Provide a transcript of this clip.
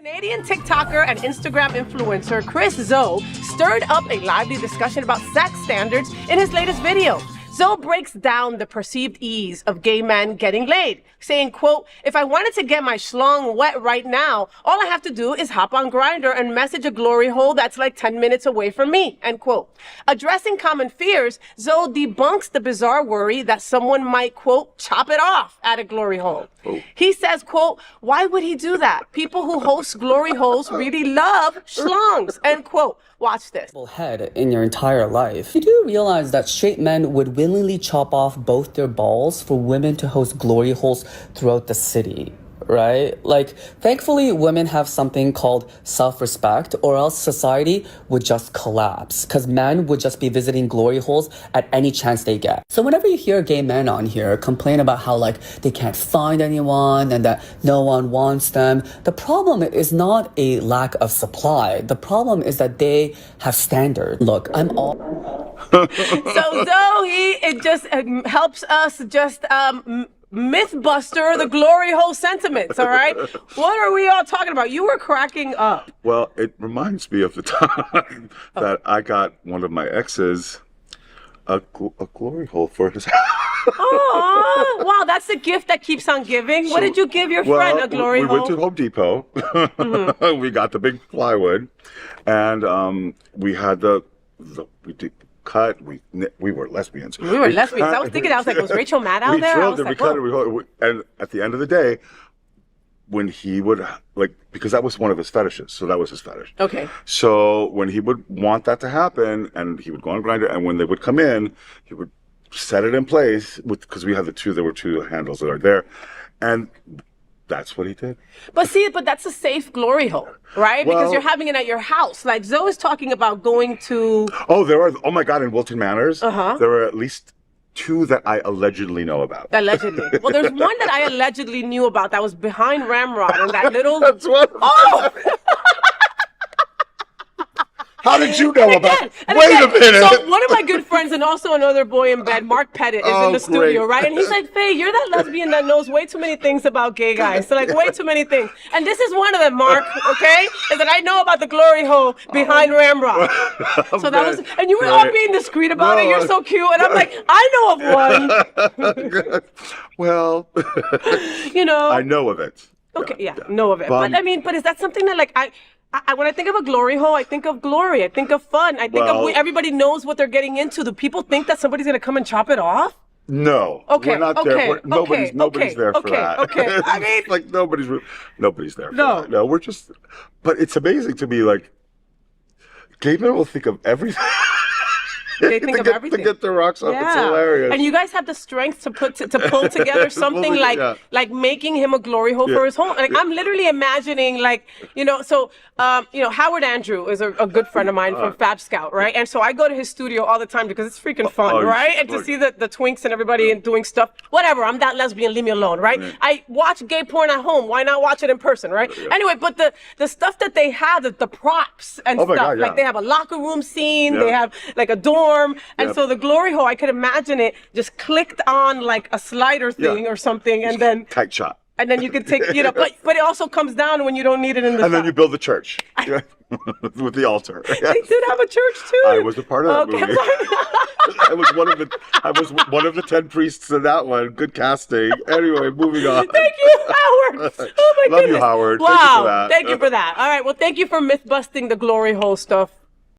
Canadian TikToker and Instagram influencer Chris Zoe stirred up a lively discussion about sex standards in his latest video. Zoe breaks down the perceived ease of gay men getting laid, saying, quote, "If I wanted to get my schlong wet right now, all I have to do is hop on Grindr and message a glory hole that's like 10 minutes away from me," end quote. Addressing common fears, Zoe debunks the bizarre worry that someone might, quote, "chop it off" at a glory hole. Oh. He says, quote, "Why would he do that? People who host glory holes really love schlongs," end quote. Watch this. Head in your entire life. You do realize that straight men would willingly chop off both their balls for women to host glory holes throughout the city, right? Like, thankfully, women have something called self-respect, or else society would just collapse because men would just be visiting glory holes at any chance they get. So whenever you hear gay men on here complain about how, like, they can't find anyone and that no one wants them, the problem is not a lack of supply. The problem is that they have standards. Look, I'm all... So Zoe, it just helps us just... Mythbuster the glory hole sentiments, all right? What are we all talking about? You were cracking up. Well, it reminds me of the time that I got one of my exes a glory hole for his house. Oh, wow, that's the gift that keeps on giving. What did you give your friend, a glory hole? We went to Home Depot. Mm-hmm. We got the big plywood, and we had we did cut. We were lesbians. We were lesbians. I was thinking, I was like, was Rachel mad out there? We drilled it, we cut it, and at the end of the day, when he would, like, because that was one of his fetishes, so that was his fetish. Okay. So when he would want that to happen, and he would go on Grindr, and when they would come in, he would set it in place, because we had there were two handles that are there, and that's what he did. But see, that's a safe glory hole, right? Well, because you're having it at your house. Like Zoe is talking about going to... Oh my God, in Wilton Manors, there are at least 2 that I allegedly know about. Allegedly. Well, there's one that I allegedly knew about that was behind Ramrod and that little... That's what... Oh! How did you know about it? Wait a minute. So one of my good friends and also another boy in bed, Mark Pettit, is in the studio, right? And he's like, "Faye, you're that lesbian that knows way too many things about gay guys. So like way too many things. And this is one of them, Mark, okay? Is that I know about the glory hole behind Ramrod." So that was, and you were all being discreet about it. You're so cute. And I'm like, I know of one. Well, you know. I know of it. Okay, yeah, know of it. But I mean, is that something that like when I think of a glory hole, I think of glory. I think of fun. I think of everybody knows what they're getting into. Do people think that somebody's going to come and chop it off? No. Okay. We're not there. Nobody's there for that. Okay. I mean, like nobody's there for that. No, we're just. But it's amazing to me. Like, gay men will think of everything. They think of everything. To get their rocks off. Yeah. It's hilarious. And you guys have the strength to pull together something like making him a glory hole for his home. Like I'm literally imagining so Howard Andrew is a good friend of mine from Fab Scout, right? And so I go to his studio all the time because it's freaking fun, right? And to see the twinks and everybody and doing stuff, whatever. I'm that lesbian, leave me alone, right? I watch gay porn at home. Why not watch it in person, right? Anyway, but the stuff that they have, the props and stuff, God, like they have a locker room scene, they have like a dorm. And so the glory hole, I could imagine it just clicked on like a slider thing or something, and then tight shot. And then you could take, but it also comes down when you don't need it in the. And then you build the church with the altar. They did have a church too. I was a part of that movie. I was one of the 10 priests in that one. Good casting. Anyway, moving on. Thank you, Howard. Oh my goodness. Love you, Howard. Wow. Thank you for that. Thank you for that. All right. Well, thank you for myth busting the glory hole stuff.